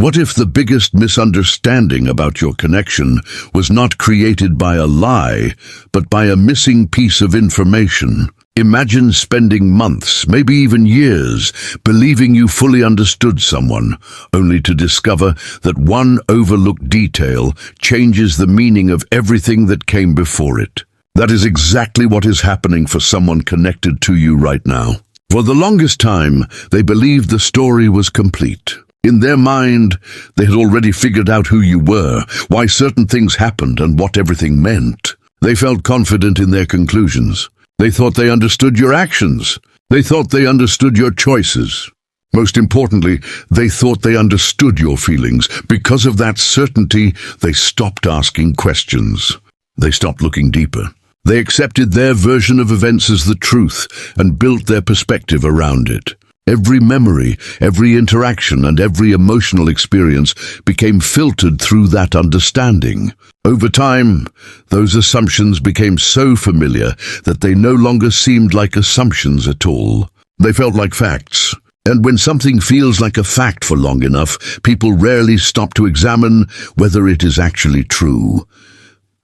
What if the biggest misunderstanding about your connection was not created by a lie, but by a missing piece of information? Imagine spending months, maybe even years, believing you fully understood someone, only to discover that one overlooked detail changes the meaning of everything that came before it. That is exactly what is happening for someone connected to you right now. For the longest time, they believed the story was complete. In their mind, they had already figured out who you were, why certain things happened, and what everything meant. They felt confident in their conclusions. They thought they understood your actions. They thought they understood your choices. Most importantly, they thought they understood your feelings. Because of that certainty, they stopped asking questions. They stopped looking deeper. They accepted their version of events as the truth and built their perspective around it. Every memory, every interaction, and every emotional experience became filtered through that understanding. Over time, those assumptions became so familiar that they no longer seemed like assumptions at all. They felt like facts. And when something feels like a fact for long enough, people rarely stop to examine whether it is actually true.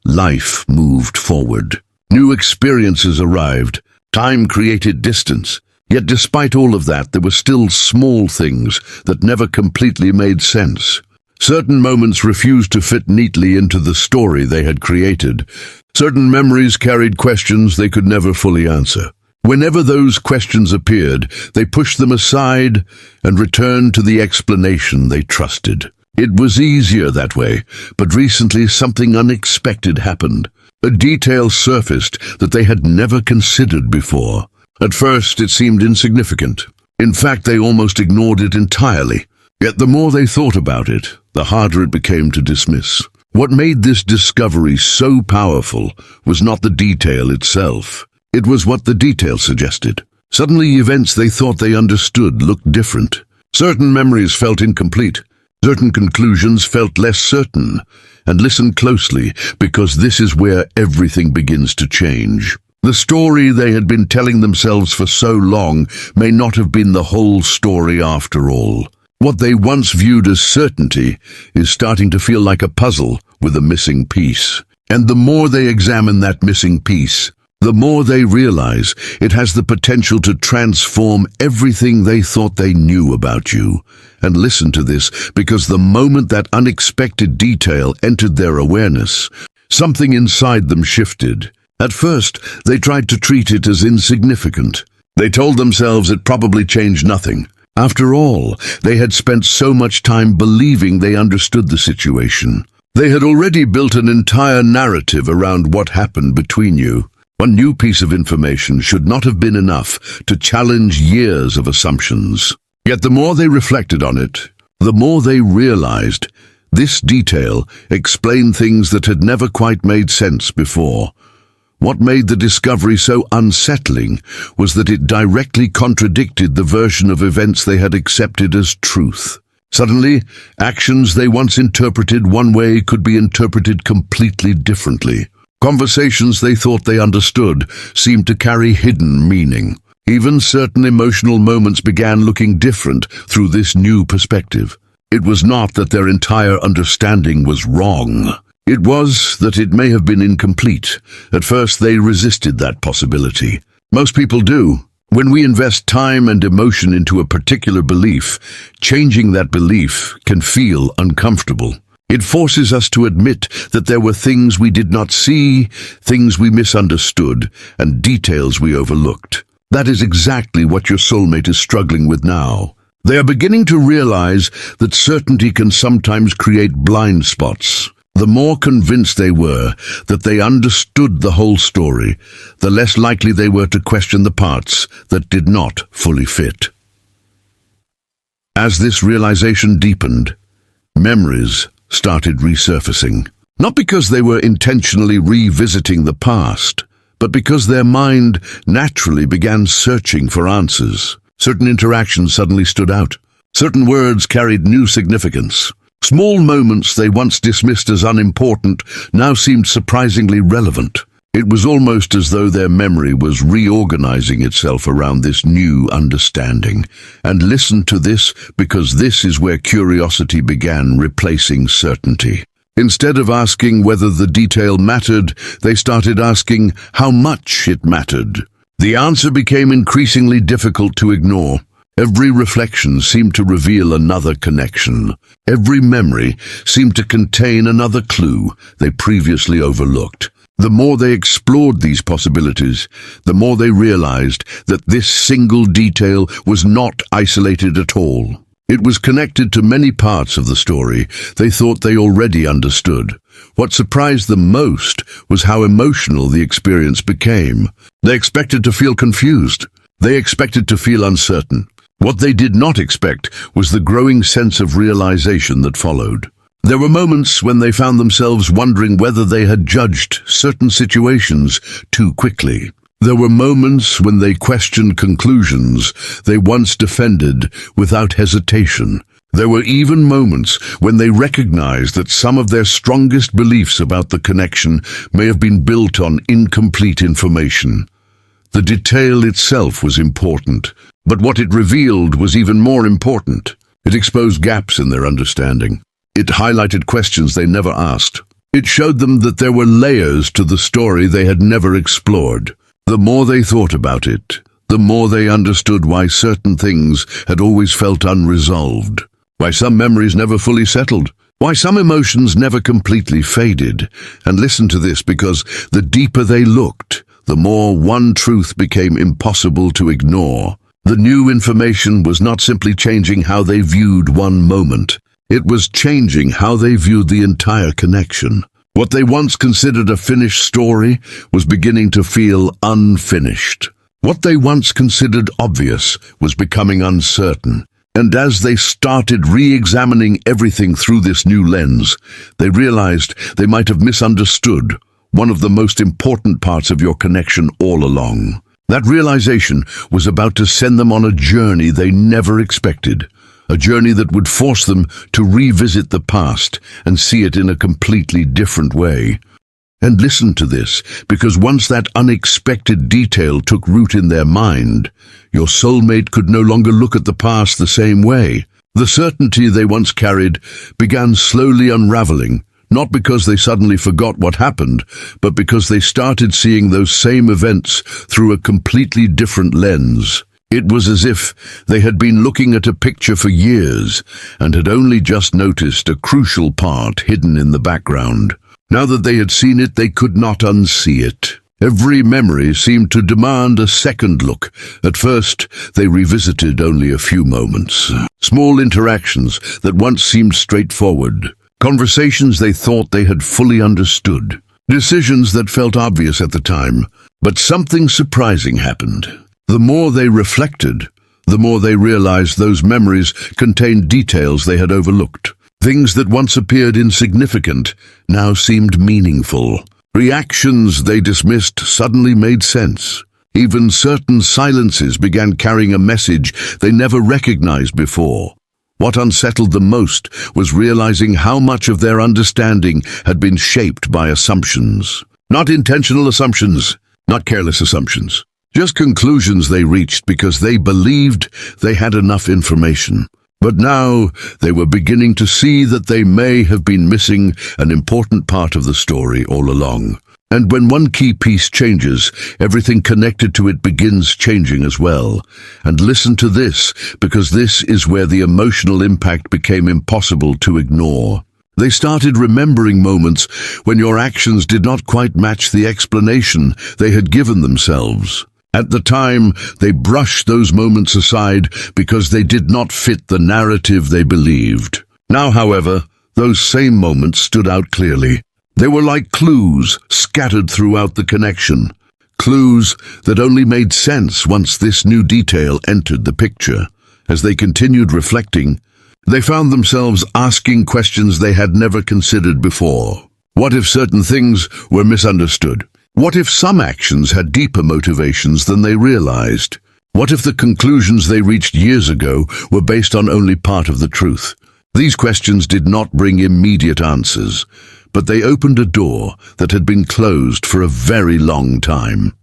Life moved forward. New experiences arrived. Time created distance. Yet despite all of that, there were still small things that never completely made sense. Certain moments refused to fit neatly into the story they had created. Certain memories carried questions they could never fully answer. Whenever those questions appeared, they pushed them aside and returned to the explanation they trusted. It was easier that way, but recently something unexpected happened. A detail surfaced that they had never considered before. At first, it seemed insignificant. In fact, they almost ignored it entirely. Yet the more they thought about it, the harder it became to dismiss. What made this discovery so powerful was not the detail itself. It was what the detail suggested. Suddenly, events they thought they understood looked different. Certain memories felt incomplete. Certain conclusions felt less certain. And listen closely, because this is where everything begins to change. The story they had been telling themselves for so long may not have been the whole story after all. What they once viewed as certainty is starting to feel like a puzzle with a missing piece. And the more they examine that missing piece, the more they realize it has the potential to transform everything they thought they knew about you. And listen to this, because the moment that unexpected detail entered their awareness, something inside them shifted. At first, they tried to treat it as insignificant. They told themselves it probably changed nothing. After all, they had spent so much time believing they understood the situation. They had already built an entire narrative around what happened between you. One new piece of information should not have been enough to challenge years of assumptions. Yet the more they reflected on it, the more they realized this detail explained things that had never quite made sense before. What made the discovery so unsettling was that it directly contradicted the version of events they had accepted as truth. Suddenly, actions they once interpreted one way could be interpreted completely differently. Conversations they thought they understood seemed to carry hidden meaning. Even certain emotional moments began looking different through this new perspective. It was not that their entire understanding was wrong. It was that it may have been incomplete. At first, they resisted that possibility. Most people do. When we invest time and emotion into a particular belief, changing that belief can feel uncomfortable. It forces us to admit that there were things we did not see, things we misunderstood, and details we overlooked. That is exactly what your soulmate is struggling with now. They are beginning to realize that certainty can sometimes create blind spots. The more convinced they were that they understood the whole story, the less likely they were to question the parts that did not fully fit. As this realization deepened, memories started resurfacing. Not because they were intentionally revisiting the past, but because their mind naturally began searching for answers. Certain interactions suddenly stood out. Certain words carried new significance. Small moments they once dismissed as unimportant now seemed surprisingly relevant. It was almost as though their memory was reorganizing itself around this new understanding. And listen to this, because this is where curiosity began replacing certainty. Instead of asking whether the detail mattered, they started asking how much it mattered. The answer became increasingly difficult to ignore. Every reflection seemed to reveal another connection. Every memory seemed to contain another clue they previously overlooked. The more they explored these possibilities, the more they realized that this single detail was not isolated at all. It was connected to many parts of the story they thought they already understood. What surprised them most was how emotional the experience became. They expected to feel confused. They expected to feel uncertain. What they did not expect was the growing sense of realization that followed. There were moments when they found themselves wondering whether they had judged certain situations too quickly. There were moments when they questioned conclusions they once defended without hesitation. There were even moments when they recognized that some of their strongest beliefs about the connection may have been built on incomplete information. The detail itself was important, but what it revealed was even more important. It exposed gaps in their understanding. It highlighted questions they never asked. It showed them that there were layers to the story they had never explored. The more they thought about it, the more they understood why certain things had always felt unresolved, why some memories never fully settled, why some emotions never completely faded. And listen to this, because the deeper they looked, the more one truth became impossible to ignore. The new information was not simply changing how they viewed one moment. It was changing how they viewed the entire connection. What they once considered a finished story was beginning to feel unfinished. What they once considered obvious was becoming uncertain. And as they started re-examining everything through this new lens, they realized they might have misunderstood one of the most important parts of your connection all along. That realization was about to send them on a journey they never expected. A journey that would force them to revisit the past and see it in a completely different way. And listen to this, because once that unexpected detail took root in their mind, your soulmate could no longer look at the past the same way. The certainty they once carried began slowly unraveling, not because they suddenly forgot what happened, but because they started seeing those same events through a completely different lens. It was as if they had been looking at a picture for years and had only just noticed a crucial part hidden in the background. Now that they had seen it, they could not unsee it. Every memory seemed to demand a second look. At first, they revisited only a few moments. Small interactions that once seemed straightforward. Conversations they thought they had fully understood. Decisions that felt obvious at the time. But something surprising happened. The more they reflected, the more they realized those memories contained details they had overlooked. Things that once appeared insignificant now seemed meaningful. Reactions they dismissed suddenly made sense. Even certain silences began carrying a message they never recognized before. What unsettled them most was realizing how much of their understanding had been shaped by assumptions. Not intentional assumptions, not careless assumptions. Just conclusions they reached because they believed they had enough information. But now they were beginning to see that they may have been missing an important part of the story all along. And when one key piece changes, everything connected to it begins changing as well. And listen to this, because this is where the emotional impact became impossible to ignore. They started remembering moments when your actions did not quite match the explanation they had given themselves. At the time, they brushed those moments aside because they did not fit the narrative they believed. Now, however, those same moments stood out clearly. They were like clues scattered throughout the connection. Clues that only made sense once this new detail entered the picture. As they continued reflecting, they found themselves asking questions they had never considered before. What if certain things were misunderstood? What if some actions had deeper motivations than they realized? What if the conclusions they reached years ago were based on only part of the truth? These questions did not bring immediate answers, but they opened a door that had been closed for a very long time.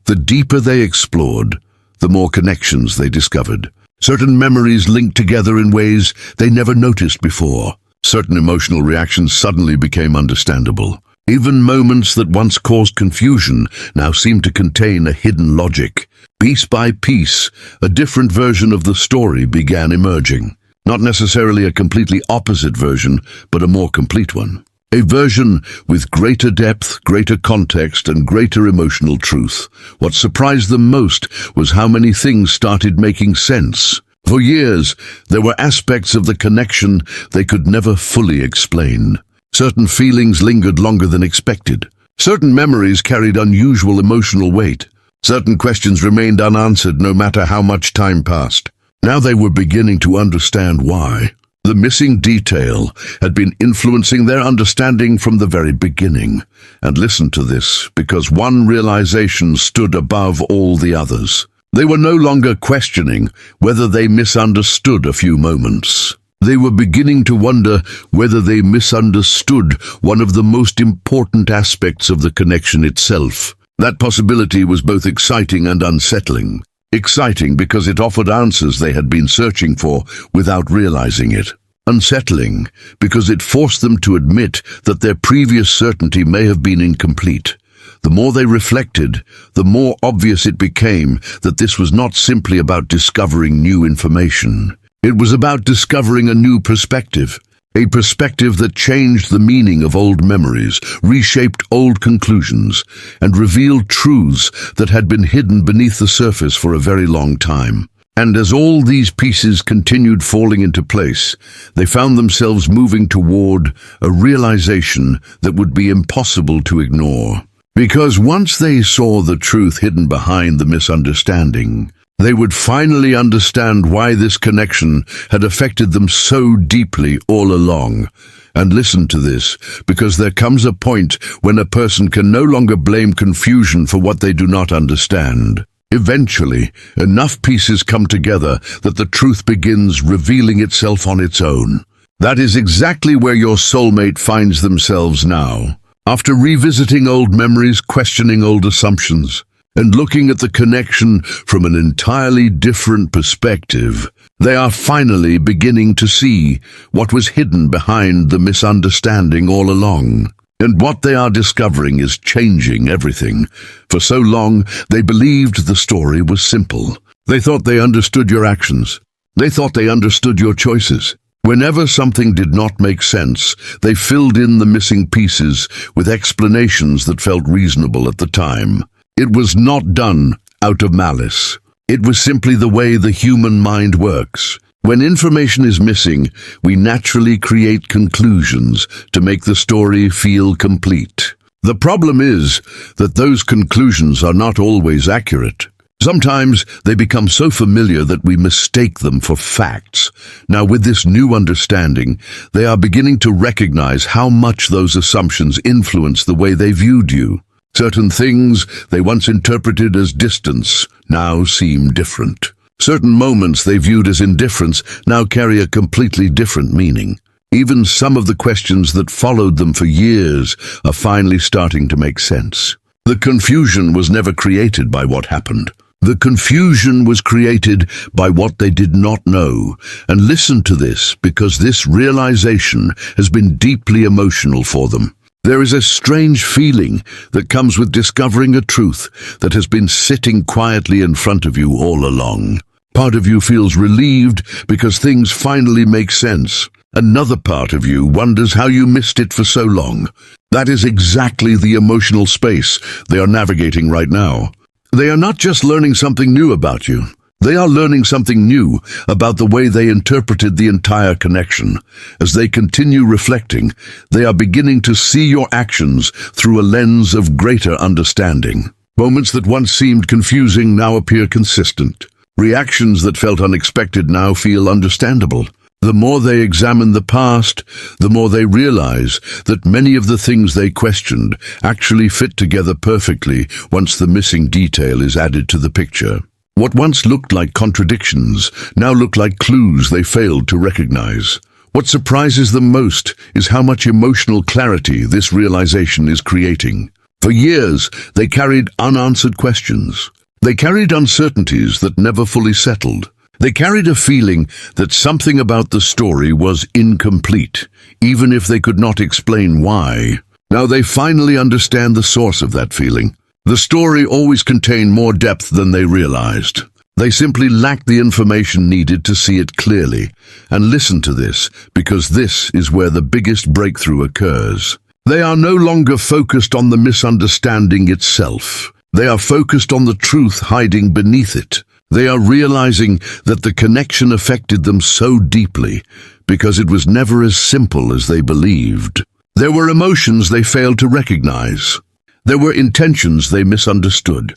The deeper they explored, the more connections they discovered. Certain memories linked together in ways they never noticed before. Certain emotional reactions suddenly became understandable. Even moments that once caused confusion now seemed to contain a hidden logic. Piece by piece, a different version of the story began emerging. Not necessarily a completely opposite version, but a more complete one. A version with greater depth, greater context, and greater emotional truth. What surprised them most was how many things started making sense. For years, there were aspects of the connection they could never fully explain. Certain feelings lingered longer than expected. Certain memories carried unusual emotional weight. Certain questions remained unanswered no matter how much time passed. Now they were beginning to understand why. The missing detail had been influencing their understanding from the very beginning. And listen to this, because one realization stood above all the others. They were no longer questioning whether they misunderstood a few moments. They were beginning to wonder whether they misunderstood one of the most important aspects of the connection itself. That possibility was both exciting and unsettling. Exciting because it offered answers they had been searching for without realizing it. Unsettling because it forced them to admit that their previous certainty may have been incomplete. The more they reflected, the more obvious it became that this was not simply about discovering new information. It was about discovering a new perspective. A perspective that changed the meaning of old memories, reshaped old conclusions, and revealed truths that had been hidden beneath the surface for a very long time. And as all these pieces continued falling into place, they found themselves moving toward a realization that would be impossible to ignore. Because once they saw the truth hidden behind the misunderstanding, they would finally understand why this connection had affected them so deeply all along. And listen to this, because there comes a point when a person can no longer blame confusion for what they do not understand. Eventually, enough pieces come together that the truth begins revealing itself on its own. That is exactly where your soulmate finds themselves now. After revisiting old memories, questioning old assumptions, and looking at the connection from an entirely different perspective, they are finally beginning to see what was hidden behind the misunderstanding all along. And what they are discovering is changing everything. For so long, they believed the story was simple. They thought they understood your actions. They thought they understood your choices. Whenever something did not make sense, they filled in the missing pieces with explanations that felt reasonable at the time. It was not done out of malice. It was simply the way the human mind works. When information is missing, we naturally create conclusions to make the story feel complete. The problem is that those conclusions are not always accurate. Sometimes they become so familiar that we mistake them for facts. Now, with this new understanding, they are beginning to recognize how much those assumptions influence the way they viewed you. Certain things they once interpreted as distance now seem different. Certain moments they viewed as indifference now carry a completely different meaning. Even some of the questions that followed them for years are finally starting to make sense. The confusion was never created by what happened. The confusion was created by what they did not know. And listen to this, because this realization has been deeply emotional for them. There is a strange feeling that comes with discovering a truth that has been sitting quietly in front of you all along. Part of you feels relieved because things finally make sense. Another part of you wonders how you missed it for so long. That is exactly the emotional space they are navigating right now. They are not just learning something new about you. They are learning something new about the way they interpreted the entire connection. As they continue reflecting, they are beginning to see your actions through a lens of greater understanding. Moments that once seemed confusing now appear consistent. Reactions that felt unexpected now feel understandable. The more they examine the past, the more they realize that many of the things they questioned actually fit together perfectly once the missing detail is added to the picture. What once looked like contradictions now look like clues they failed to recognize. What surprises them most is how much emotional clarity this realization is creating. For years, they carried unanswered questions. They carried uncertainties that never fully settled. They carried a feeling that something about the story was incomplete, even if they could not explain why. Now they finally understand the source of that feeling. The story always contained more depth than they realized. They simply lacked the information needed to see it clearly. And listen to this, because this is where the biggest breakthrough occurs. They are no longer focused on the misunderstanding itself. They are focused on the truth hiding beneath it. They are realizing that the connection affected them so deeply because it was never as simple as they believed. There were emotions they failed to recognize. There were intentions they misunderstood.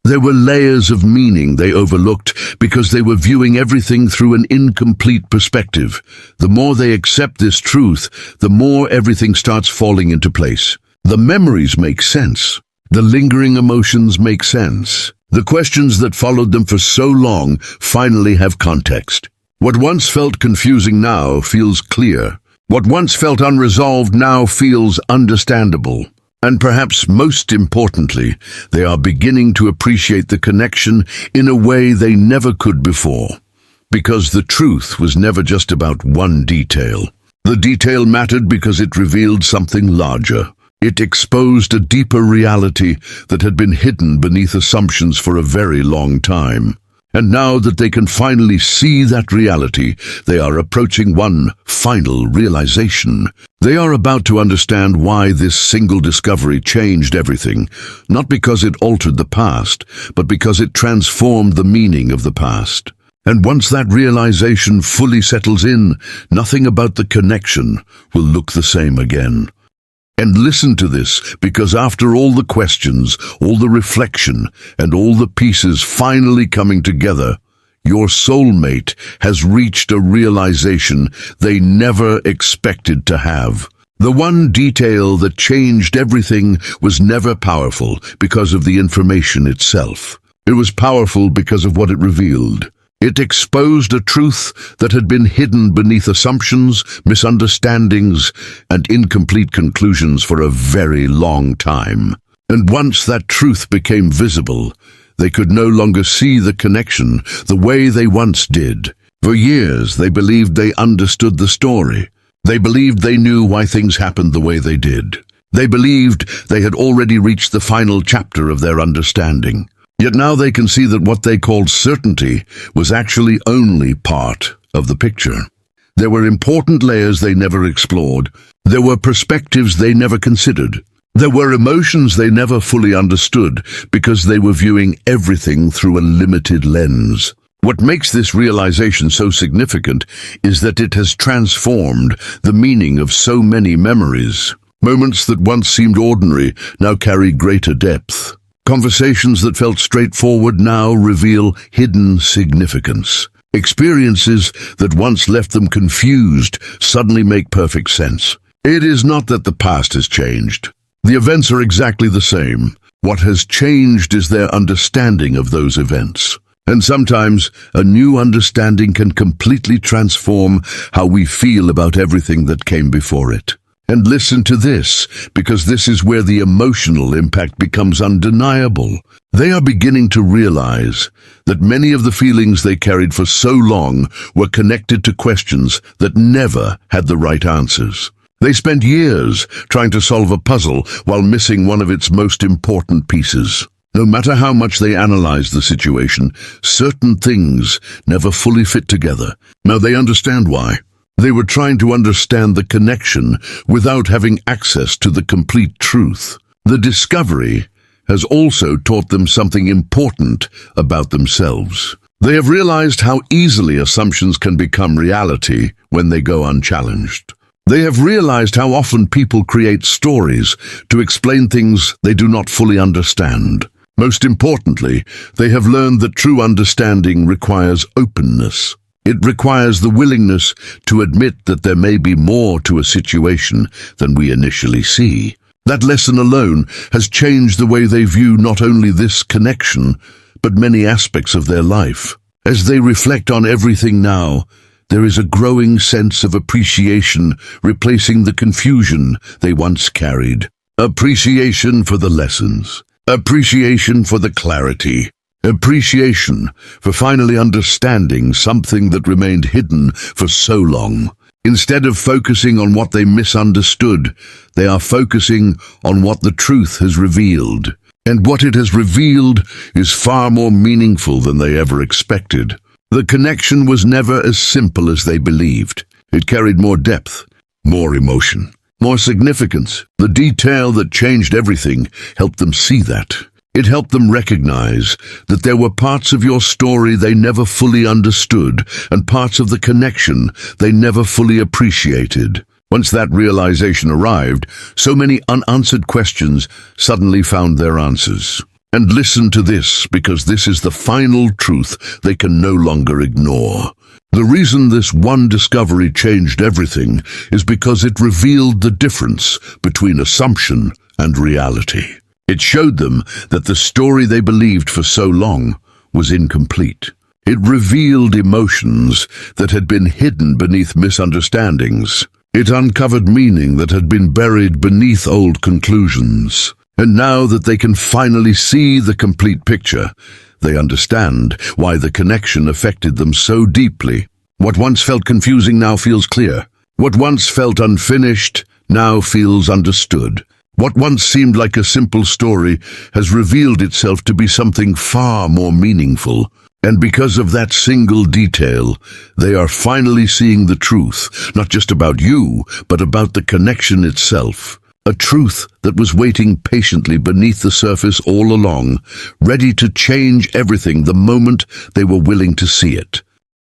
There were layers of meaning they overlooked because they were viewing everything through an incomplete perspective. The more they accept this truth, the more everything starts falling into place. The memories make sense. The lingering emotions make sense. The questions that followed them for so long finally have context. What once felt confusing now feels clear. What once felt unresolved now feels understandable. And perhaps most importantly, they are beginning to appreciate the connection in a way they never could before. Because the truth was never just about one detail. The detail mattered because it revealed something larger. It exposed a deeper reality that had been hidden beneath assumptions for a very long time. And now that they can finally see that reality, they are approaching one final realization. They are about to understand why this single discovery changed everything, not because it altered the past, but because it transformed the meaning of the past. And once that realization fully settles in, nothing about the connection will look the same again. And listen to this, because after all the questions, all the reflection, and all the pieces finally coming together, your soulmate has reached a realization they never expected to have. The one detail that changed everything was never powerful because of the information itself. It was powerful because of what it revealed. It exposed a truth that had been hidden beneath assumptions, misunderstandings, and incomplete conclusions for a very long time. And once that truth became visible, they could no longer see the connection the way they once did. For years, they believed they understood the story. They believed they knew why things happened the way they did. They believed they had already reached the final chapter of their understanding. Yet now they can see that what they called certainty was actually only part of the picture. There were important layers they never explored. There were perspectives they never considered. There were emotions they never fully understood because they were viewing everything through a limited lens. What makes this realization so significant is that it has transformed the meaning of so many memories. Moments that once seemed ordinary now carry greater depth. Conversations that felt straightforward now reveal hidden significance. Experiences that once left them confused suddenly make perfect sense. It is not that the past has changed. The events are exactly the same. What has changed is their understanding of those events. And sometimes a new understanding can completely transform how we feel about everything that came before it. And listen to this, because this is where the emotional impact becomes undeniable. They are beginning to realize that many of the feelings they carried for so long were connected to questions that never had the right answers. They spent years trying to solve a puzzle while missing one of its most important pieces. No matter how much they analyzed the situation, certain things never fully fit together. Now they understand why. They were trying to understand the connection without having access to the complete truth. The discovery has also taught them something important about themselves. They have realized how easily assumptions can become reality when they go unchallenged. They have realized how often people create stories to explain things they do not fully understand. Most importantly, they have learned that true understanding requires openness. It requires the willingness to admit that there may be more to a situation than we initially see. That lesson alone has changed the way they view not only this connection, but many aspects of their life. As they reflect on everything now, there is a growing sense of appreciation replacing the confusion they once carried. Appreciation for the lessons. Appreciation for the clarity. Appreciation for finally understanding something that remained hidden for so long. Instead of focusing on what they misunderstood, they are focusing on what the truth has revealed. And what it has revealed is far more meaningful than they ever expected. The connection was never as simple as they believed. It carried more depth, more emotion, more significance. The detail that changed everything helped them see that. It helped them recognize that there were parts of your story they never fully understood and parts of the connection they never fully appreciated. Once that realization arrived, so many unanswered questions suddenly found their answers. And listen to this, because this is the final truth they can no longer ignore. The reason this one discovery changed everything is because it revealed the difference between assumption and reality. It showed them that the story they believed for so long was incomplete. It revealed emotions that had been hidden beneath misunderstandings. It uncovered meaning that had been buried beneath old conclusions. And now that they can finally see the complete picture, they understand why the connection affected them so deeply. What once felt confusing now feels clear. What once felt unfinished now feels understood. What once seemed like a simple story has revealed itself to be something far more meaningful. And because of that single detail, they are finally seeing the truth, not just about you, but about the connection itself. A truth that was waiting patiently beneath the surface all along, ready to change everything the moment they were willing to see it.